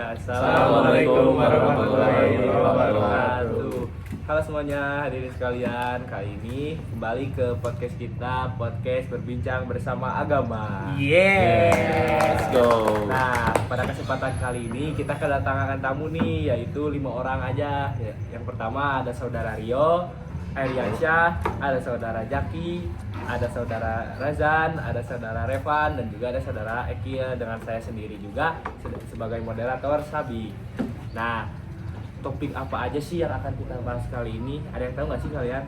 Assalamualaikum warahmatullahi wabarakatuh. Halo semuanya, hadirin sekalian. Kali ini kembali ke podcast kita, podcast berbincang bersama agama. Let's go. Nah, pada kesempatan kali ini kita kedatangan tamu nih, yaitu 5 orang aja. Yang pertama ada saudara Rio, Eliansyah, ada saudara Jaki, ada saudara Razan, ada saudara Revan, dan juga ada saudara Ekil dengan saya sendiri juga sebagai moderator Sabi. Nah, topik apa aja sih yang akan kita bahas kali ini? Ada yang tahu nggak sih kalian?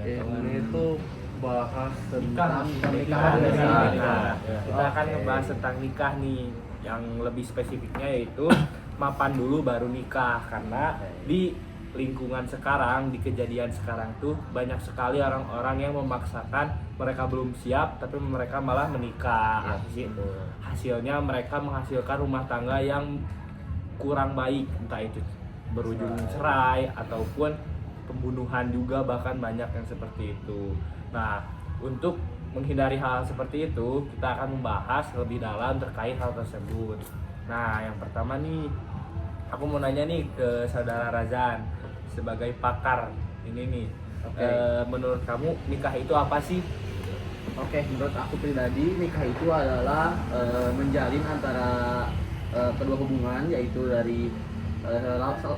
Ini itu bahas Nikah. tentang Nah, kita akan ngebahas tentang nikah nih. Yang lebih spesifiknya yaitu mapan dulu baru nikah, karena di lingkungan sekarang, di kejadian sekarang tuh banyak sekali orang-orang yang memaksakan mereka belum siap tapi mereka malah menikah. Hasilnya mereka menghasilkan rumah tangga yang kurang baik, entah itu berujung cerai ataupun pembunuhan juga, bahkan banyak yang seperti itu. Nah, untuk menghindari hal seperti itu, kita akan membahas lebih dalam terkait hal tersebut. Nah, yang pertama nih, aku mau nanya nih ke saudara Razan sebagai pakar ini nih. Menurut kamu nikah itu apa sih? Oke, menurut aku pribadi nikah itu adalah menjalin antara kedua hubungan, yaitu dari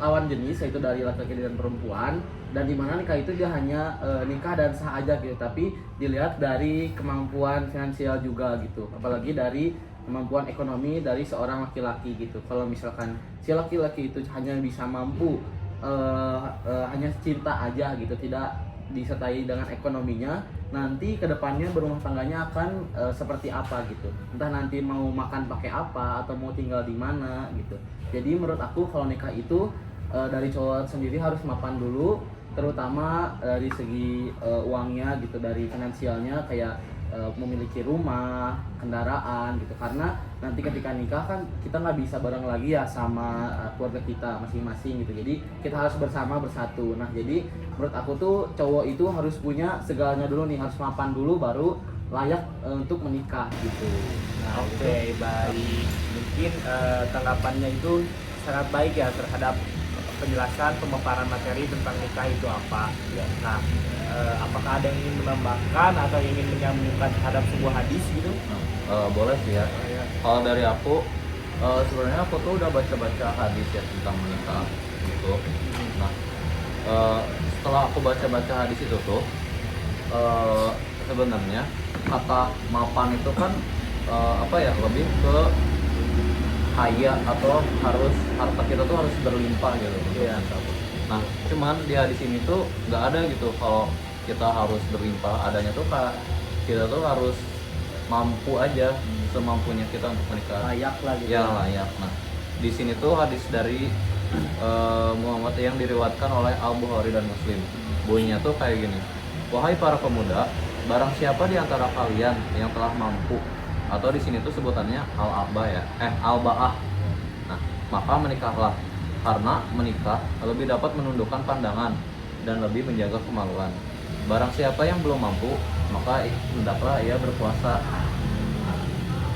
lawan jenis, yaitu dari laki-laki dan perempuan, dan dimana nikah itu dia hanya nikah dan sah aja gitu, tapi dilihat dari kemampuan finansial juga gitu, apalagi dari kemampuan ekonomi dari seorang laki-laki gitu. Kalau misalkan si laki-laki itu hanya bisa mampu hanya cinta aja gitu, tidak disertai dengan ekonominya, nanti kedepannya berumah tangganya akan seperti apa gitu, entah nanti mau makan pakai apa atau mau tinggal di mana gitu. Jadi menurut aku kalau nikah itu dari cowok sendiri harus mapan dulu, terutama dari segi uangnya gitu, dari finansialnya, kayak memiliki rumah, kendaraan gitu, karena nanti ketika nikah kan kita nggak bisa bareng lagi ya sama keluarga kita masing-masing gitu, jadi kita harus bersama bersatu. Nah, jadi menurut aku tuh cowok itu harus punya segalanya dulu nih, harus mapan dulu baru layak untuk menikah gitu. Nah, oke, baik. Mungkin tanggapannya itu sangat baik ya terhadap penjelasan pemaparan materi tentang nikah itu apa. Nah, apakah ada yang ingin menambahkan atau ingin menyambungkan terhadap sebuah hadis gitu? Boleh sih ya. Kalau dari aku, sebenarnya aku tuh udah baca-baca hadis ya tentang menikah gitu. Nah, setelah aku baca-baca hadis itu tuh, sebenarnya kata mapan itu kan apa ya, lebih ke kaya atau harus harta kita tuh harus berlimpah gitu. Iya. Nah, cuman di hadis ini tuh nggak ada gitu kalau kita harus berlimpah, adanya tuh kita tuh harus mampu aja, semampunya kita untuk menikah. Layak lah gitu. Ya, layak. Nah, di sini tuh hadis dari Muhammad yang diriwayatkan oleh Al-Bukhari dan Muslim. Bunyinya tuh kayak gini. Wahai para pemuda, barang siapa di antara kalian yang telah mampu, atau di sini tuh sebutannya al-abah ya, al-ba'ah. Nah, maka menikahlah, karena menikah lebih dapat menundukkan pandangan dan lebih menjaga kemaluan. Barang siapa yang belum mampu, maka hendaklah ia berpuasa.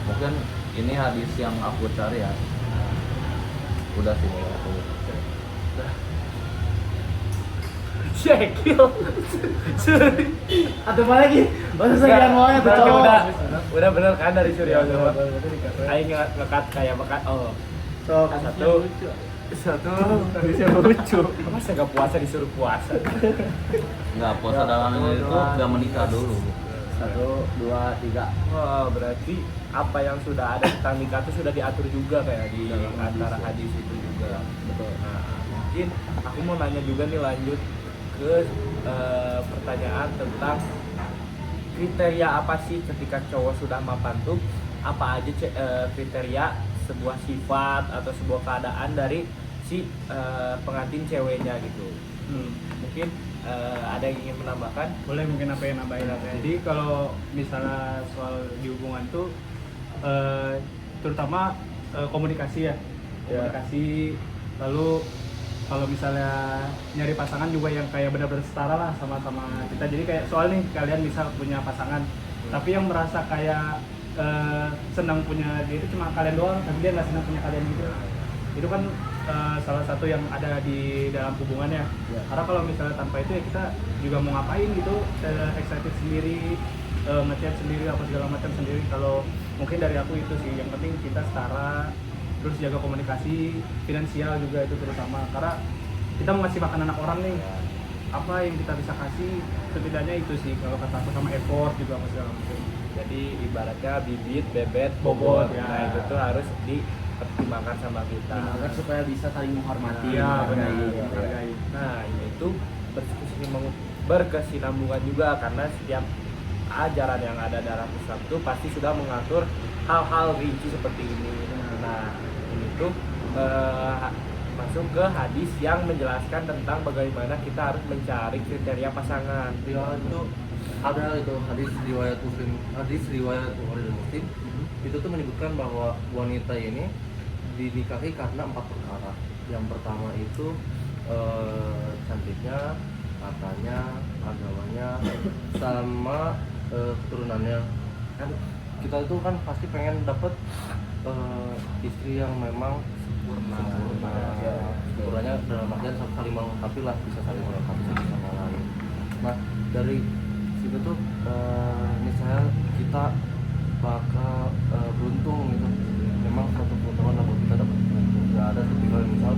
Mungkin ini hadis yang aku cari ya. Udah sih dari aku. Cekil. Atau apa lagi? Masa saya mau ya tuh cowok. Udah bener kan dari Surya semua. Aing ngekat kayak bekat. Oh. So, Satu bisa lucu. Masa gak puasa disuruh puasa? Nggak, puasa dalam ini itu nggak menikah dulu. 1, 2, 3. Wah, berarti apa yang sudah ada tentang nikah itu sudah diatur juga kayak di antara hadis itu juga. Betul. Nah, mungkin aku mau nanya juga nih, lanjut ke pertanyaan tentang kriteria apa sih ketika cowok sudah mapan tuh, apa aja kriteria sebuah sifat atau sebuah keadaan dari si pengantin ceweknya gitu. Mungkin ada yang ingin menambahkan? Boleh, mungkin apa yang nambahin. Jadi kalau misalnya soal di hubungan tuh terutama komunikasi ya, komunikasi. Lalu kalau misalnya nyari pasangan juga yang kayak benar-benar setara lah sama-sama kita. Jadi kayak soal nih kalian bisa punya pasangan, tapi yang merasa kayak senang punya dia itu cuma kalian doang, tapi dia nggak senang punya kalian gitu. itu kan salah satu yang ada di dalam hubungannya. Ya. Karena kalau misalnya tanpa itu ya kita juga mau ngapain gitu, excited sendiri, ngechat sendiri apa segala macam sendiri. Kalau mungkin dari aku itu sih yang penting kita setara, terus jaga komunikasi, finansial juga itu terutama. Karena kita mau ngasih makan anak orang nih, apa yang kita bisa kasih, setidaknya itu sih kalau kata aku, sama effort juga apa segala macam. Jadi ibaratnya bibit, bebet, Bobot, bobot. ya. Nah itu tuh harus dipertimbangkan sama kita. Agar supaya bisa saling menghormati. Iya, benar. menghargai. Menghargai. Nah ini tuh berkesinambungan juga karena setiap ajaran yang ada dalam Islam itu pasti sudah mengatur hal-hal rinci seperti ini. Nah ini tuh masuk ke hadis yang menjelaskan tentang bagaimana kita harus mencari kriteria pasangan. Ya itu ada itu hadis riwayat Bukhari dan Muslim. Itu tuh menyebutkan bahwa wanita ini dinikahi karena 4 perkara. Yang pertama itu cantiknya, katanya, agamanya, sama keturunannya. Kan kita itu kan pasti pengen dapet istri yang memang sempurnanya dalam artian saling melengkapi lah, bisa saling melengkapi satu sama lain. Nah dari situ tuh misalnya kita bakal beruntung gitu, memang suatu keuntungan lah buat kita dapat itu. Nggak ada tipikal misal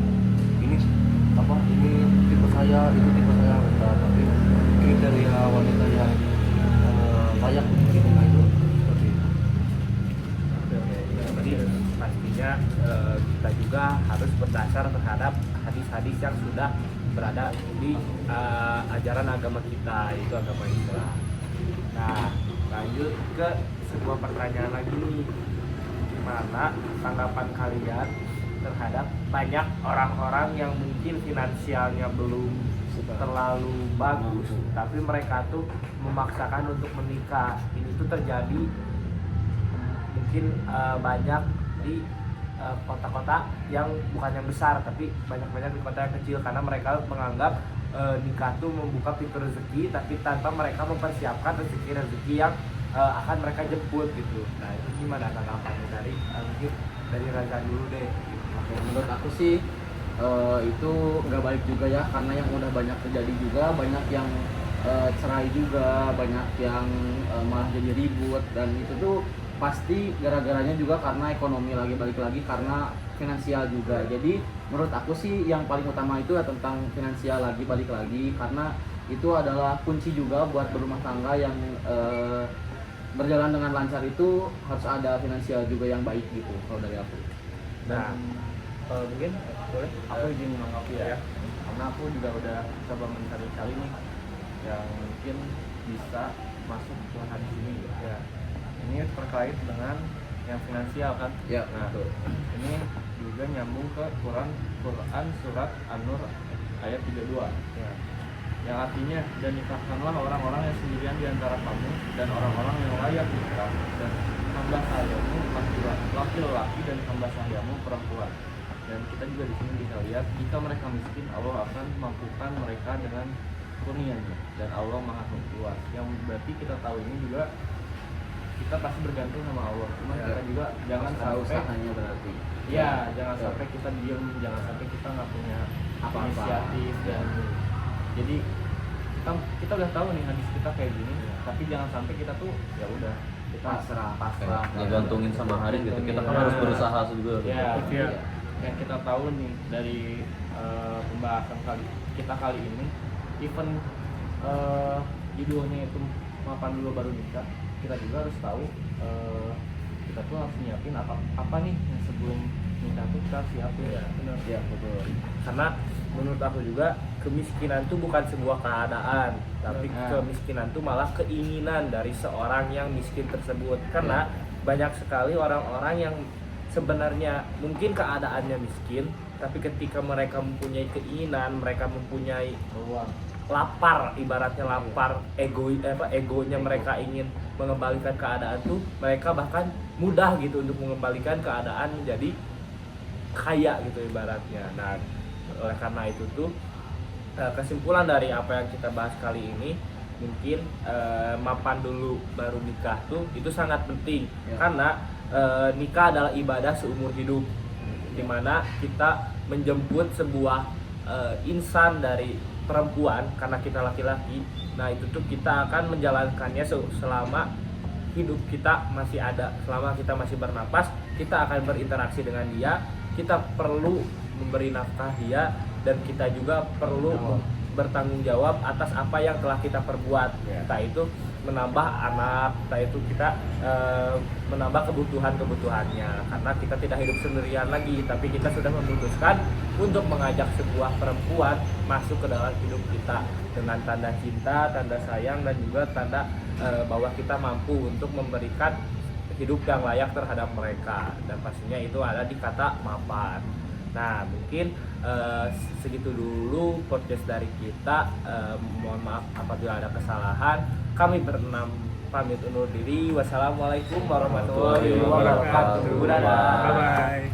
ini tipe saya, itu tipe saya, enggak, tapi kriteria wanita yang layak untuk kita itu seperti itu. Jadi pastinya kita juga harus berdasar terhadap hadis-hadis yang sudah berada di ajaran agama kita, yaitu agama Islam. Nah, lanjut ke sebuah pertanyaan lagi nih. Gimana tanggapan kalian terhadap banyak orang-orang yang mungkin finansialnya belum terlalu bagus, tapi mereka tuh memaksakan untuk menikah? Ini tuh terjadi mungkin banyak di kota-kota yang bukan yang besar, tapi banyak-banyak di kota yang kecil, karena mereka menganggap nikah tuh membuka pintu rezeki, tapi tanpa mereka mempersiapkan rezeki-rezeki yang akan mereka jemput gitu. Nah itu gimana tanggapannya dari mungkin dari Raza dulu deh. Oke, menurut aku sih itu nggak baik juga ya, karena yang udah banyak terjadi juga, banyak yang cerai juga, banyak yang malah jadi ribut, dan itu tuh pasti gara-garanya juga karena ekonomi, balik lagi karena finansial juga. Jadi menurut aku sih yang paling utama itu ya tentang finansial, balik lagi karena itu adalah kunci juga buat berumah tangga yang berjalan dengan lancar. Itu harus ada finansial juga yang baik gitu kalau dari aku. Nah mungkin boleh Aku izin menanggapi ya. karena aku juga udah coba mencari-cari nih yang mungkin bisa masuk ke hadis ini ya. Ini terkait dengan yang finansial kan. Ya, Nah, betul. ini juga nyambung ke Quran surat An-Nur ayat 32 ya. Yang artinya, dan nikahkanlah orang-orang yang sendirian di antara kamu dan orang-orang yang layak nikah, dan hamba sahayamu laki-laki dan hamba sahayamu perempuan. Dan kita juga di sini bisa lihat jika mereka miskin, Allah akan mampukan mereka dengan kurnianya, dan Allah Maha Luas. Yang berarti kita tahu ini juga kita pasti bergantung sama Allah. Cuma Ya. kita juga jangan sampai usahanya berarti. ya jangan Ya. sampai kita diem, jangan sampai kita nggak punya Apa-apa. inisiatif dan jadi kita udah tahu nih hadis kita kayak gini, tapi jangan sampai kita tuh ya udah kita pasrah. ngegantungin sama hari gitu. Kita kan harus berusaha juga. Iya. Yang kita tahu nih dari pembahasan kali ini, even judulnya itu mapan dulu baru nikah, kita juga harus tahu kita tuh harus nyiapin apa nih yang sebelum nikah tuh kita harus siapin. Benar. Ya, betul. Karena menurut aku juga kemiskinan itu bukan sebuah keadaan, tapi kemiskinan itu malah keinginan dari seorang yang miskin tersebut. Karena banyak sekali orang-orang yang sebenarnya mungkin keadaannya miskin, tapi ketika mereka mempunyai keinginan, mereka mempunyai lapar, ibaratnya lapar, egonya mereka ingin mengembalikan keadaan tuh, mereka bahkan mudah gitu untuk mengembalikan keadaan menjadi kaya gitu ibaratnya. Nah, oleh karena itu tuh kesimpulan dari apa yang kita bahas kali ini, mungkin mapan dulu baru nikah tuh itu sangat penting. Ya. Karena nikah adalah ibadah seumur hidup. dimana kita menjemput sebuah insan dari perempuan karena kita laki-laki. Nah itu tuh kita akan menjalankannya selama hidup kita masih ada, selama kita masih bernapas, kita akan berinteraksi dengan dia, kita perlu memberi nafkah dia, dan kita juga perlu bertanggung jawab atas apa yang telah kita perbuat. Entah itu menambah anak, entah itu kita menambah kebutuhannya, karena kita tidak hidup sendirian lagi, tapi kita sudah memutuskan untuk mengajak sebuah perempuan masuk ke dalam hidup kita dengan tanda cinta, tanda sayang, dan juga tanda bahwa kita mampu untuk memberikan hidup yang layak terhadap mereka, dan pastinya itu ada di kata mapan. Nah mungkin segitu dulu podcast dari kita. Mohon maaf apabila ada kesalahan. Kami berenam pamit undur diri. Wassalamualaikum warahmatullahi wabarakatuh. Dadah. Bye bye.